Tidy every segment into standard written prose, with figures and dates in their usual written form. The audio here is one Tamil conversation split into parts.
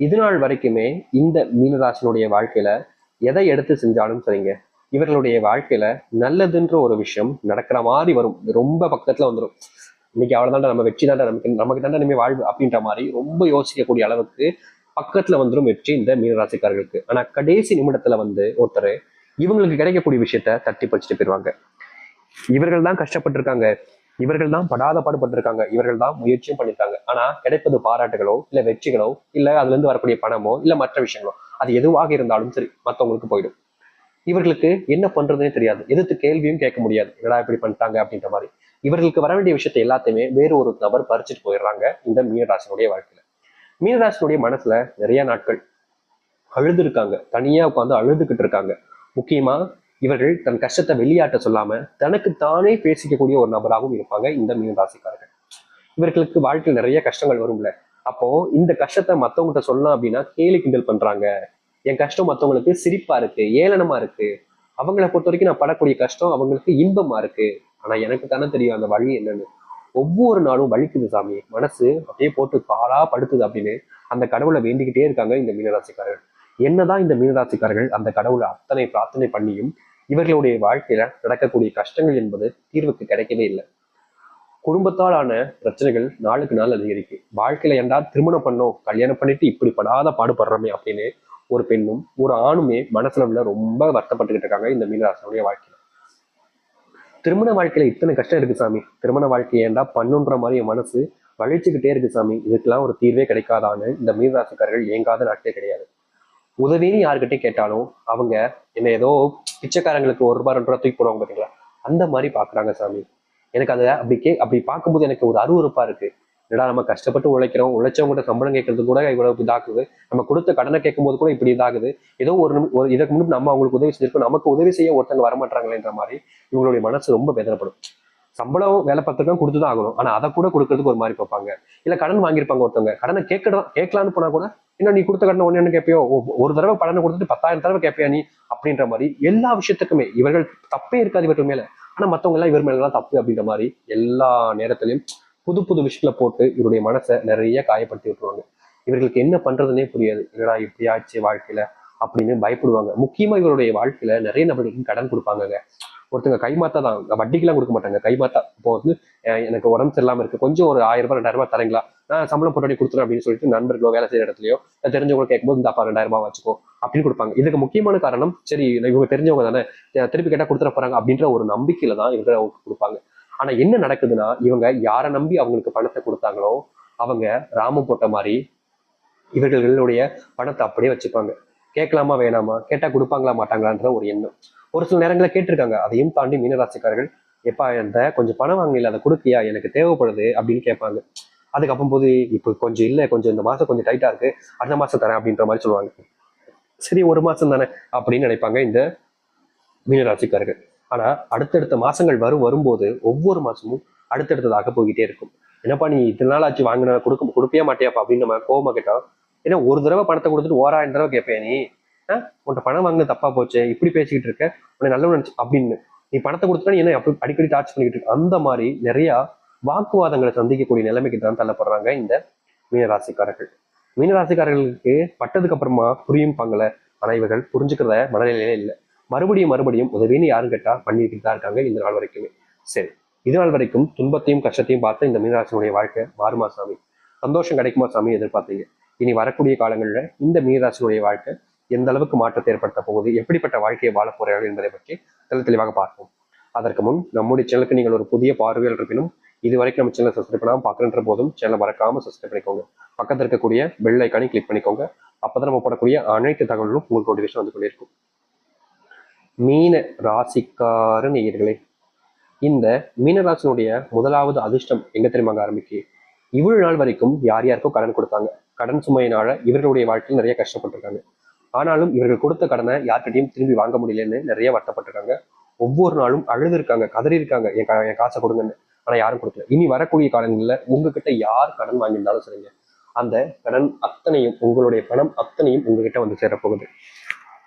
இது நாள் வரைக்குமே இந்த மீனராசினுடைய வாழ்க்கையில எதை எடுத்து செஞ்சாலும் சரிங்க, இவர்களுடைய வாழ்க்கையில நல்லதுன்ற ஒரு விஷயம் நடக்கிற மாதிரி வரும். ரொம்ப பக்கத்துல வந்துடும். இன்னைக்கு அவ்வளவுதான்டா, நம்ம வெற்றி தாண்டா, நமக்கு தாண்டா இனிமே வாழ்வு அப்படின்ற மாதிரி ரொம்ப யோசிக்கக்கூடிய அளவுக்கு பக்கத்துல வந்துடும் வெற்றி இந்த மீனராசிக்காரர்களுக்கு. ஆனா கடைசி நிமிடத்துல ஒருத்தர் இவங்களுக்கு கிடைக்கக்கூடிய விஷயத்த தட்டி பறிச்சுட்டு போயிருவாங்க. இவர்கள் தான் கஷ்டப்பட்டிருக்காங்க, இவர்கள் தான் படாத பாடுபட்டிருக்காங்க, இவர்கள் தான் முயற்சியும் பண்ணியிருக்காங்க. ஆனா கிடைப்பது பாராட்டுகளோ இல்ல வெற்றிகளோ இல்ல அதுல இருந்து வரக்கூடிய பணமோ இல்ல மற்ற விஷயங்களோ, அது எதுவாக இருந்தாலும் சரி மற்றவங்களுக்கு போயிடும். இவர்களுக்கு என்ன பண்றதுன்னே தெரியாது, எதிர்த்து கேள்வியும் கேட்க முடியாது, என்னடா இப்படி பண்ணிட்டாங்க அப்படின்ற மாதிரி. இவர்களுக்கு வர வேண்டிய விஷயத்தை எல்லாத்தையுமே வேறு ஒரு நபர் பறிச்சுட்டு போயிடுறாங்க இந்த மீனராசினுடைய வாழ்க்கையில. மீனராசினுடைய மனசுல நிறைய நாட்கள் அழுது இருக்காங்க, தனியா உட்காந்து அழுதுகிட்டு இருக்காங்க. முக்கியமா இவர்கள் தன் கஷ்டத்தை வெளியாட்ட சொல்லாம தனக்கு தானே பேசிக்கக்கூடிய ஒரு நபராகவும் இருப்பாங்க இந்த மீனராசிக்காரர்கள். இவர்களுக்கு வாழ்க்கையில் நிறைய கஷ்டங்கள் வரும்ல, அப்போ இந்த கஷ்டத்தை மத்தவங்ககிட்ட சொல்லலாம் அப்படின்னா கேலி கிண்டல் பண்றாங்க. என் கஷ்டம் மத்தவங்களுக்கு சிரிப்பா இருக்கு, ஏளனமா இருக்கு. அவங்கள பொறுத்த வரைக்கும் நான் படக்கூடிய கஷ்டம் அவங்களுக்கு இன்பமா இருக்கு. ஆனா எனக்கு தானே தெரியும் அந்த வழி என்னன்னு. ஒவ்வொரு நாளும் வலிக்குது சாமி, மனசு அப்படியே போட்டு பாலா படுத்துது அப்படின்னு அந்த கடவுளை வேண்டிக்கிட்டே இருக்காங்க இந்த மீனராசிக்காரர்கள். என்னதான் இந்த மீனராசிக்காரர்கள் அந்த கடவுளை அத்தனை பிரார்த்தனை பண்ணியும் இவர்களுடைய வாழ்க்கையில நடக்கக்கூடிய கஷ்டங்கள் என்பது தீர்வுக்கு கிடைக்கவே இல்லை. குடும்பத்தால் ஆன பிரச்சனைகள் நாளுக்கு நாள் அதிகரிக்கு. வாழ்க்கையில ஏண்டா திருமணம் பண்ணோம், கல்யாணம் பண்ணிட்டு இப்படி படாத பாடுபடுறோமே அப்படின்னு ஒரு பெண்ணும் ஒரு ஆணுமே மனசுல உள்ள ரொம்ப வருத்தப்பட்டுக்கிட்டு இருக்காங்க இந்த மீனராசினுடைய வாழ்க்கையில. திருமண வாழ்க்கையில இத்தனை கஷ்டம் இருக்கு சாமி, திருமண வாழ்க்கையை ஏண்டா பண்ணுன்ற மாதிரி என் மனசு வழிச்சுக்கிட்டே இருக்கு சாமி, இதுக்கெல்லாம் ஒரு தீர்வே கிடைக்காதான்னு இந்த மீனராசிக்காரர்கள் ஏங்காத நாட்களே கிடையாது. உதவின்னு யாருக்கிட்டே கேட்டாலும் அவங்க என்ன ஏதோ பிச்சைக்காரங்களுக்கு 1 ரூபாய் 2 ரூபாய் தூக்கி போடுவாங்க பாத்தீங்களா, அந்த மாதிரி பாக்குறாங்க சாமி. எனக்கு அதை அப்படி பார்க்கும்போது எனக்கு ஒரு அருவருப்பா இருக்கு. என்னடா நம்ம கஷ்டப்பட்டு உழைக்கிறோம், உழைச்சவங்ககிட்ட சம்பளம் கேட்கறது கூட இவ்வளவு இதாகுது, நம்ம கொடுத்த கடனை கேட்கும் போது கூட இப்படி இதாகுது. ஏதோ ஒரு இதற்கு முன்னாடி நம்ம அவங்களுக்கு உதவி செஞ்சிருக்கோம், நமக்கு உதவி செய்ய ஒருத்தங்க வரமாட்டாங்களேன்ற மாதிரி இவங்களுடைய மனசு ரொம்ப வேதனைப்படும். சம்பளம் வேலை பார்த்துருக்கோம், கொடுத்துதான் ஆகணும், ஆனா அதை கூட கொடுக்கறதுக்கு ஒரு மாதிரி பார்ப்பாங்க. இல்ல கடன் வாங்கியிருப்பாங்க ஒருத்தவங்க, கடனை கேட்கலான்னு போனா கூட இன்னும் நீ கொடுத்த கடனை ஒண்ணு கேட்பியோ, ஒரு தடவை கடனை கொடுத்துட்டு 10,000 தடவை கேட்பியா நீ அப்படின்ற மாதிரி எல்லா விஷயத்துக்குமே இவர்கள் தப்பே இருக்காது இவர்கள் மேல. ஆனா மத்தவங்க எல்லாம் இவர் மேலதான் தப்பு அப்படின்ற மாதிரி எல்லா நேரத்திலையும் புது புது விஷயத்துல போட்டு இவருடைய மனசை நிறைய காயப்படுத்தி விட்டுருவாங்க. இவர்களுக்கு என்ன பண்றதுன்னே புரியாது, என்னடா இப்படி ஆச்சு வாழ்க்கையில அப்படின்னு பயப்படுவாங்க. முக்கியமா இவருடைய வாழ்க்கையில நிறைய நபர்களுக்கு கடன் கொடுப்பாங்க. ஒருத்தங்க கைமாத்தா தான், வட்டிக்கெல்லாம் கொடுக்க மாட்டாங்க, கைமாத்தா. இப்போ எனக்கு உடம்பு சரியில்லாம இருக்கு, கொஞ்சம் ஒரு 1000 ரூபாய் 2000 ரூபாய் தரீங்களா, நான் சம்பளம் போட்டு கொடுத்துறேன் அப்படின்னு சொல்லிட்டு நண்பர்களோ வேலை செய்யற இடத்துலயோ தெரிஞ்சவங்க கேட்கும்போது இந்த 2000 ரூபாய் வச்சுக்கோ அப்படின்னு கொடுப்பாங்க. இதுக்கு முக்கியமான காரணம் சரி இவங்க தெரிஞ்சவங்க தானே, திருப்பி கேட்டா கொடுத்துட போறாங்க அப்படின்ற ஒரு நம்பிக்கையில தான் இவங்க கொடுப்பாங்க. ஆனா என்ன நடக்குதுன்னா, இவங்க யாரை நம்பி அவங்களுக்கு பணத்தை கொடுத்தாங்களோ அவங்க ராமம் போட்ட மாதிரி இவர்களுடைய பணத்தை அப்படியே வச்சுப்பாங்க. கேட்கலாமா வேணாமா, கேட்டா கொடுப்பாங்களா மாட்டாங்களான்ற ஒரு எண்ணம். ஒரு சில நேரங்களில் கேட்டிருக்காங்க. அதையும் தாண்டி மீனராசிக்காரர்கள் எப்பா இந்த கொஞ்சம் பணம் வாங்கல அதை கொடுக்கியா, எனக்கு தேவைப்படுது அப்படின்னு கேட்பாங்க. அதுக்கு அப்போ போது இப்போ கொஞ்சம் இல்லை, கொஞ்சம் இந்த மாசம் கொஞ்சம் டைட்டா இருக்கு, அடுத்த மாசம் தரேன் அப்படின்ற மாதிரி சொல்லுவாங்க. சரி 1 மாசம் தானே அப்படின்னு நினைப்பாங்க இந்த மீனராசிக்காரர்கள். ஆனா அடுத்தடுத்த மாசங்கள் வரும்போது ஒவ்வொரு மாசமும் அடுத்தடுத்ததாக போய்கிட்டே இருக்கும். என்னப்பா நீ இத்தனை நாள் ஆச்சு வாங்கின கொடுப்பியா மாட்டியாப்பா அப்படின்னு நம்ம கோவமா கேட்டா, ஏன்னா ஒரு தடவை பணத்தை கொடுத்துட்டு 1000 தடவை கேட்பேன் நீ, உன்ட்ட பணம் வாங்கினது தப்பா போச்சு, இப்படி பேசிக்கிட்டு இருக்க, உன்னை நல்லவன் நினைச்சு அப்படின்னு. நீ பணத்தை கொடுத்துட்டா நீ என்ன அடிக்கடி டார்ச் பண்ணிக்கிட்டு இருக்க, அந்த மாதிரி நிறைய வாக்குவாதங்களை சந்திக்கக்கூடிய நிலைமைக்கு தான் தள்ளப்படுறாங்க இந்த மீனராசிக்காரர்கள். மீனராசிக்காரர்களுக்கு பட்டதுக்கு அப்புறமா புரியும் பாங்கல, ஆனா இவர்கள் புரிஞ்சுக்கிறத மனநிலையிலே இல்லை. மறுபடியும் உதவின்னு யாரும் கேட்டா பண்ணிக்கிட்டு தான் இருக்காங்க இந்த நாள் வரைக்குமே. சரி, இது நாள் வரைக்கும் துன்பத்தையும் கஷ்டத்தையும் பார்த்து இந்த மீனராசினுடைய வாழ்க்கை மாறுமா சாமி, சந்தோஷம் கிடைக்குமா சாமி எதிர்பார்த்தீங்க. இனி வரக்கூடிய காலங்களில் இந்த மீனராசினுடைய வாழ்க்கை எந்த அளவுக்கு மாற்றத்தை ஏற்படுத்த போகுது, எப்படிப்பட்ட வாழ்க்கையை வாழ போறார்கள் என்பதை பற்றி தெளிவாக பார்ப்போம். அதற்கு முன் நம்முடைய சேனலுக்கு நீங்கள் ஒரு புதிய பார்வையில் இருப்பினும் இது வரைக்கும் நம்ம சேனலை சப்ஸ்கிரைப் பண்ணாமல் பார்க்குற போதும் சேனலை மறக்காம சப்ஸ்கிரைப் பண்ணிக்கோங்க. பக்கத்தில் இருக்கக்கூடிய பெல் ஐக்கானை கிளிக் பண்ணிக்கோங்க. அப்பதான் நம்ம போடக்கூடிய அனைத்து தகவலும் உங்களுக்கு நோட்டிஃபிகேஷன் வந்து கொண்டிருக்கும். மீன ராசிக்கார நேயர்களே, இந்த மீனராசினுடைய முதலாவது அதிர்ஷ்டம் எங்க தெரியுமாங்க ஆரம்பிக்கு. இவ்வளவு நாள் வரைக்கும் யார் யாருக்கோ கடன் கொடுத்தாங்க, கடன் சுமையினால இவர்களுடைய வாழ்க்கையில் நிறைய கஷ்டப்பட்டிருக்காங்க. ஆனாலும் இவர்கள் கொடுத்த கடனை யார்கிட்டையும் திரும்பி வாங்க முடியலன்னு நிறைய வருத்தப்பட்டிருக்காங்க. ஒவ்வொரு நாளும் அழுது இருக்காங்க, கதறி இருக்காங்க, என் காசை கொடுங்கன்னு. ஆனா யாரும் கொடுக்கல. இனி வரக்கூடிய காலங்களில் உங்ககிட்ட யார் கடன் வாங்கியிருந்தாலும் சரிங்க, அந்த கடன் அத்தனையும், உங்களுடைய பணம் அத்தனையும் உங்ககிட்ட வந்து சேரப்போகுது.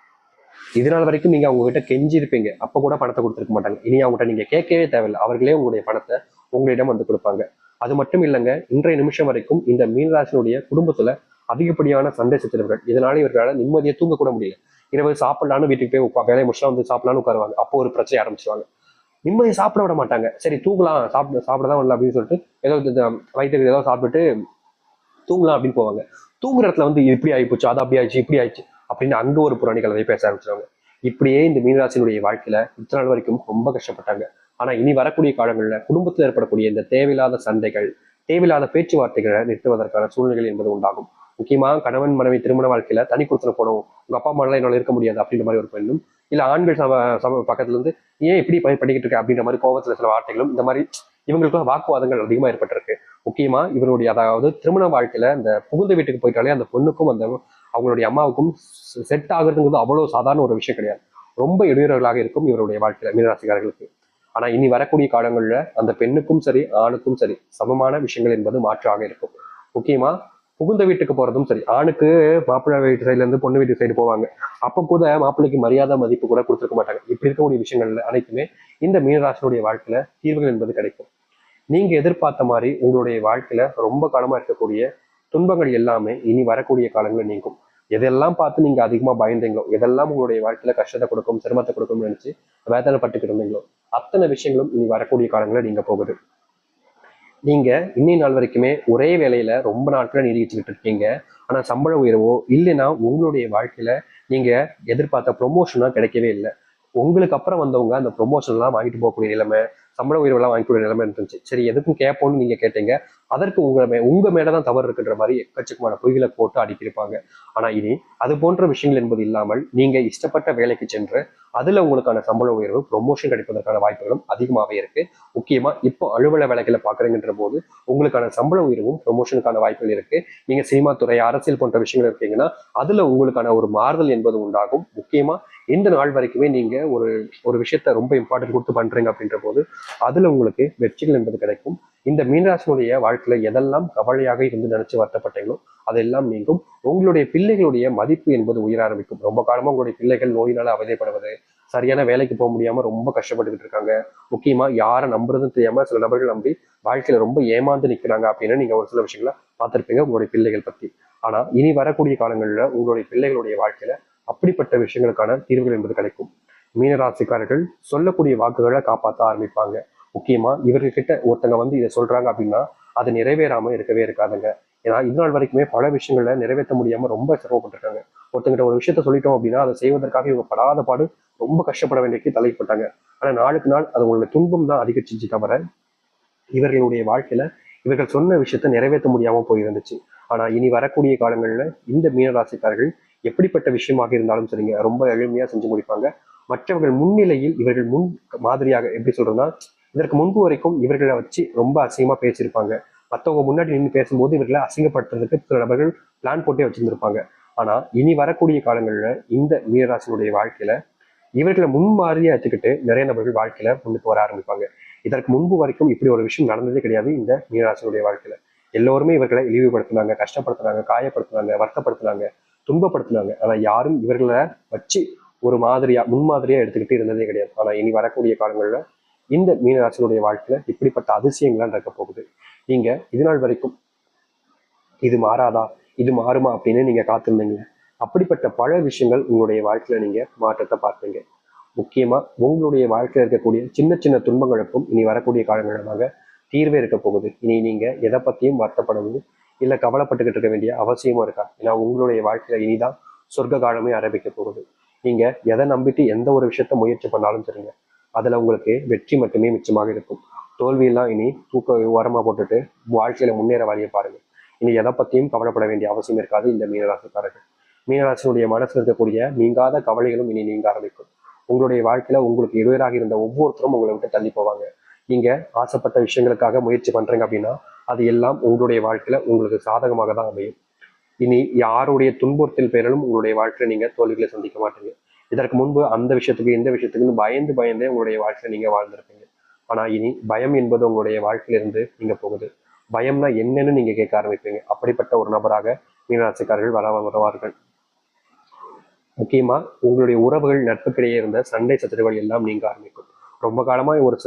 இதனால் வரைக்கும் நீங்க அவங்க கிட்ட கெஞ்சி இருப்பீங்க, அப்ப கூட பணத்தை கொடுத்துருக்க மாட்டாங்க. இனி அவங்ககிட்ட நீங்க கேட்கவே தேவையில்லை, அவர்களே உங்களுடைய பணத்தை உங்களிடம் வந்து கொடுப்பாங்க. அது மட்டும் இல்லைங்க, இன்றைய நிமிஷம் வரைக்கும் இந்த மீனராசினுடைய குடும்பத்துல அதிகப்படியான சண்டை சச்சரவுகள். இதனால இவர்களால் நிம்மதியை தூங்க கூட முடியல. இரவு சாப்பிடலான்னு வீட்டுக்கு போய் வேலையை முடிச்சா வந்து சாப்பிடலான்னு உட்காருவாங்க. அப்போ ஒரு பிரச்சனை ஆரம்பிச்சிருவாங்க. நிம்மதியை சாப்பிட விட மாட்டாங்க. சரி தூங்கலாம், சாப்பிடதான் வரல அப்படின்னு சொல்லிட்டு ஏதோ வயிற்றுக்கு ஏதோ சாப்பிட்டுட்டு தூங்கலாம் அப்படின்னு போவாங்க. தூங்குற இடத்துல வந்து இப்படி ஆயிப்போச்சு, அது அப்படி ஆயிடுச்சு, இப்படி ஆயிடுச்சு அப்படின்னு அங்க ஒரு புராணி கலவை பேச ஆரம்பிச்சிருவாங்க. இப்படியே இந்த மீனராசினுடைய வாழ்க்கையில இத்தனை நாள் வரைக்கும் ரொம்ப கஷ்டப்பட்டாங்க. ஆனா இனி வரக்கூடிய காலங்கள்ல குடும்பத்தில் ஏற்படக்கூடிய இந்த தேவையில்லாத சண்டைகள், தேவையில்லாத பேச்சுவார்த்தைகளை நிறுத்துவதற்கான சூழ்நிலைகள் என்பது உண்டாகும். முக்கியமா கணவன் மனைவி திருமண வாழ்க்கையில தனி கொடுத்தன போனோம், உங்க அப்பா அம்மா எல்லாம் என்னால இருக்க முடியாது அப்படின்ற மாதிரி ஒரு பெண்ணும், இல்ல ஆண்கள் பக்கத்துல இருந்து ஏன் இப்படி பண்ணிக்கிட்டு இருக்க அப்படின்ற மாதிரி கோபத்துல சில வார்த்தைகளும், இந்த மாதிரி இவங்களுக்குள்ள வாக்குவாதங்கள் அதிகமா ஏற்பட்டிருக்கு. முக்கியமா இவருடைய அதாவது திருமண வாழ்க்கையில இந்த புகுந்த வீட்டுக்கு போயிட்டாலே அந்த பொண்ணுக்கும் அந்த அவங்களுடைய அம்மாவுக்கும் செட் ஆகுறதுங்கிறது அவ்வளவு சாதாரண ஒரு விஷயம் கிடையாது. ரொம்ப இடையூறுகளாக இருக்கும் இவருடைய வாழ்க்கையில மீனராசிக்காரர்களுக்கு. ஆனா இனி வரக்கூடிய காலங்கள்ல அந்த பெண்ணுக்கும் சரி ஆணுக்கும் சரி சமமான விஷயங்கள் என்பது மாற்றாக இருக்கும். முக்கியமா புகுந்த வீட்டுக்கு போறதும் சரி, ஆணுக்கு மாப்பிள்ளை வீட்டு சைட்ல இருந்து பொண்ணு வீட்டு சைடு போவாங்க. அப்ப கூட மாப்பிள்ளைக்கு மரியாதை மதிப்பு கூட கொடுத்துருக்க மாட்டாங்க. இப்படி இருக்கக்கூடிய விஷயங்கள்ல அனைத்துமே இந்த மீனராசினுடைய வாழ்க்கையில தீர்வுகள் என்பது கிடைக்கும். நீங்க எதிர்பார்த்த மாதிரி உங்களுடைய வாழ்க்கையில ரொம்ப காலமா இருக்கக்கூடிய துன்பங்கள் எல்லாமே இனி வரக்கூடிய காலங்களில் நீங்கும். எதெல்லாம் பார்த்து நீங்க அதிகமா பயந்தீங்களோ, எதெல்லாம் உங்களுடைய வாழ்க்கையில கஷ்டத்தை கொடுக்கும், சிரமத்தை கொடுக்கும்னு நினைச்சு வேதனைப்பட்டுக்கிட்டு இருந்தீங்களோ, அத்தனை விஷயங்களும் இனி வரக்கூடிய காலங்களில் நீங்க போகுது. நீங்க இன்னி நாள் வரைக்குமே ஒரே வேலையில ரொம்ப நாட்களா நீடிச்சுக்கிட்டு இருக்கீங்க. ஆனா சம்பள உயர்வோ இல்லைன்னா உங்களுடைய வாழ்க்கையில நீங்க எதிர்பார்த்த ப்ரொமோஷனா கிடைக்கவே இல்லை. உங்களுக்கு அப்புறம் வந்தவங்க அந்த ப்ரொமோஷன் எல்லாம் வாங்கிட்டு போகக்கூடிய நிலைமை, சம்பள உயர்வு எல்லாம் வாங்கிக்கூடிய நிலைமை இருந்துச்சு. சரி எதுக்கும் கேட்போம்னு நீங்க கேட்டீங்க. அதற்கு உங்க மேலதான் தவறு இருக்குன்ற மாதிரி எக்கச்சக்கமான பொய்களை போட்டு அடிக்கிருப்பாங்க. ஆனா இனி அது போன்ற விஷயங்கள் என்பது இல்லாமல் நீங்க இஷ்டப்பட்ட வேலைக்கு சென்று அதுல உங்களுக்கான சம்பள உயர்வு ப்ரொமோஷன் கிடைப்பதற்கான வாய்ப்புகளும் அதிகமாகவே இருக்கு. முக்கியமா இப்போ அலுவலக வேலைகளை பாக்குறீங்கன்ற போது உங்களுக்கான சம்பள உயர்வும் ப்ரொமோஷனுக்கான வாய்ப்புகள் இருக்கு. நீங்க சினிமா துறை, அரசியல் போன்ற விஷயங்கள் இருக்கீங்கன்னா அதுல உங்களுக்கான ஒரு மாறுதல் என்பது உண்டாகும். முக்கியமா இந்த நாள் வரைக்குமே நீங்க ஒரு ஒரு விஷயத்த ரொம்ப இம்பார்ட்டன்ட் கொடுத்து பண்றீங்க அப்படின்ற போது அதுல உங்களுக்கு வெற்றிகள் என்பது கிடைக்கும். இந்த மீனராசினுடைய வாழ்க்கையில எதெல்லாம் கவலையாக இருந்து நினைச்சு வருத்தப்பட்டீங்களோ அதெல்லாம் நீங்கும். உங்களுடைய பிள்ளைகளுடைய மதிப்பு என்பது உயர ஆரம்பிக்கும். ரொம்ப காலமா உங்களுடைய பிள்ளைகள் நோயினால அவதிப்படுவது, சரியான வேலைக்கு போக முடியாம ரொம்ப கஷ்டப்பட்டுக்கிட்டு இருக்காங்க. முக்கியமா யாரை நம்புறதுன்னு தெரியாம சில நபர்கள் நம்பி வாழ்க்கையில ரொம்ப ஏமாந்து நிக்கிறாங்க அப்படின்னு நீங்க ஒரு சில விஷயங்களை பார்த்திருப்பீங்க உங்களுடைய பிள்ளைகள் பத்தி. ஆனா இனி வரக்கூடிய காலங்கள்ல உங்களுடைய பிள்ளைகளுடைய வாழ்க்கையில அப்படிப்பட்ட விஷயங்களுக்கான தீர்வுகள் என்பது கிடைக்கும். மீனராசிக்காரர்கள் சொல்லக்கூடிய வாக்குகளை காப்பாற்ற ஆரம்பிப்பாங்க. முக்கியமா இவர்கிட்ட ஒருத்தங்க வந்து இதை சொல்றாங்க அப்படின்னா அது நிறைவேறாம இருக்கவே இருக்காதுங்க. ஏன்னா இது நாள் வரைக்குமே பல விஷயங்கள்ல நிறைவேற்ற முடியாம ரொம்ப சிரமப்பட்டிருக்காங்க. ஒருத்தங்கிட்ட ஒரு விஷயத்த சொல்லிட்டோம் அப்படின்னா அதை செய்வதற்காக இவங்க படாத பாடு ரொம்ப கஷ்டப்பட வேண்டியக்கு தலைப்பட்டாங்க. ஆனா நாளுக்கு நாள் அது உங்களுடைய துன்பம் தான் அதிகரிச்சிச்சு தவிர இவர்களுடைய வாழ்க்கையில இவர்கள் சொன்ன விஷயத்த நிறைவேற்ற முடியாம போயிருந்துச்சு. ஆனா இனி வரக்கூடிய காலங்கள்ல இந்த மீனராசிக்காரர்கள் எப்படிப்பட்ட விஷயமாக இருந்தாலும் சரிங்க ரொம்ப எளிமையா செஞ்சு முடிப்பாங்க. மற்றவர்கள் முன்னிலையில் இவர்கள் முன் மாதிரியாக எப்படி சொல்றதுன்னா, இதற்கு முன்பு வரைக்கும் இவர்களை வச்சு ரொம்ப அசிங்கமா பேசியிருப்பாங்க. மற்றவங்க முன்னாடி நின்று பேசும்போது இவர்களை அசிங்கப்படுத்துறதுக்கு சில நபர்கள் பிளான் போட்டே வச்சிருந்திருப்பாங்க. ஆனா இனி வரக்கூடிய காலங்கள்ல இந்த மீனராசினுடைய வாழ்க்கையில இவர்களை முன்மாதிரியா எடுத்துக்கிட்டு நிறைய நபர்கள் வாழ்க்கையில முன்னுக்கு வர ஆரம்பிப்பாங்க. இதற்கு முன்பு வரைக்கும் இப்படி ஒரு விஷயம் நடந்ததே கிடையாது இந்த மீனராசினுடைய வாழ்க்கையில. எல்லோருமே இவர்களை இழிவுபடுத்தினாங்க, கஷ்டப்படுத்தினாங்க, காயப்படுத்தினாங்க, வருத்தப்படுத்தினாங்க, துன்பப்படுத்தினாங்க. ஆனா யாரும் இவர்களை வச்சு ஒரு மாதிரியா முன்மாதிரியா எடுத்துக்கிட்டு இருந்ததே கிடையாது. ஆனா இனி வரக்கூடிய காலங்கள்ல இந்த மீனராசினுடைய வாழ்க்கையில இப்படிப்பட்ட அதிசயங்கள்லாம் நடக்க போகுது. நீங்க இது நாள் வரைக்கும் இது மாறாதா, இது மாறுமா அப்படின்னு நீங்க காத்திருந்தீங்க. அப்படிப்பட்ட பல விஷயங்கள் உங்களுடைய வாழ்க்கையில நீங்க மாற்றத்தை பார்ப்பீங்க. முக்கியமா உங்களுடைய வாழ்க்கையில இருக்கக்கூடிய சின்ன சின்ன துன்பங்களுக்கும் இனி வரக்கூடிய காலங்களாக தீர்வே இருக்க போகுது. இனி நீங்க எதை பத்தியும் வருத்தப்படவும் இல்ல கவலைப்பட்டுக்கிட்டு இருக்க வேண்டிய அவசியமும் இருக்கா. ஏன்னா உங்களுடைய வாழ்க்கையில இனிதான் சொர்க்க காலமே ஆரம்பிக்க போகுது. நீங்க எதை நம்பிட்டு எந்த ஒரு விஷயத்த முயற்சி பண்ணாலும் சரிங்க, அதுல உங்களுக்கு வெற்றி மட்டுமே மிச்சமாக இருக்கும். தோல்வியெல்லாம் இனி தூக்க ஓரமா போட்டுட்டு வாழ்க்கையில முன்னேற வழியை பாருங்க. இனி எதை பத்தியும் கவலைப்பட வேண்டிய அவசியம் இருக்காது இந்த மீனராசிக்காரர்கள். மீனராசினுடைய மனசுல இருக்கக்கூடிய நீங்காத கவலைகளும் இனி நீங்க ஆரம்பிக்கும். உங்களுடைய வாழ்க்கையில உங்களுக்கு இடையூறாக இருந்த ஒவ்வொருத்தரும் உங்களை விட்டு தள்ளி போவாங்க. நீங்க ஆசைப்பட்ட விஷயங்களுக்காக முயற்சி பண்றீங்க அப்படின்னா அது எல்லாம் உங்களுடைய வாழ்க்கையில உங்களுக்கு சாதகமாக தான் அமையும். இனி யாருடைய துன்புறுத்தல் பேரிலும் உங்களுடைய வாழ்க்கையில நீங்க தோல்விகளை சந்திக்க மாட்டீங்க. இதற்கு முன்பு அந்த விஷயத்துக்கு இந்த விஷயத்துக்குன்னு பயந்து பயந்தே உங்களுடைய வாழ்க்கையில நீங்க வாழ்ந்திருப்பீங்க. ஆனா இனி பயம் என்பது உங்களுடைய வாழ்க்கையில இருந்து நீங்க போகுது. பயம்னா என்னன்னு நீங்க கேட்க ஆரம்பிப்பீங்க. அப்படிப்பட்ட ஒரு நபராக மீனராசிக்காரர்கள் வருவார்கள். முக்கியமா உங்களுடைய உறவுகள் நட்புக்கிடையே இருந்த சண்டை சச்சரவுகள் எல்லாம் நீங்க ஆரம்பிக்கும். ரொம்ப காலமா ஒரு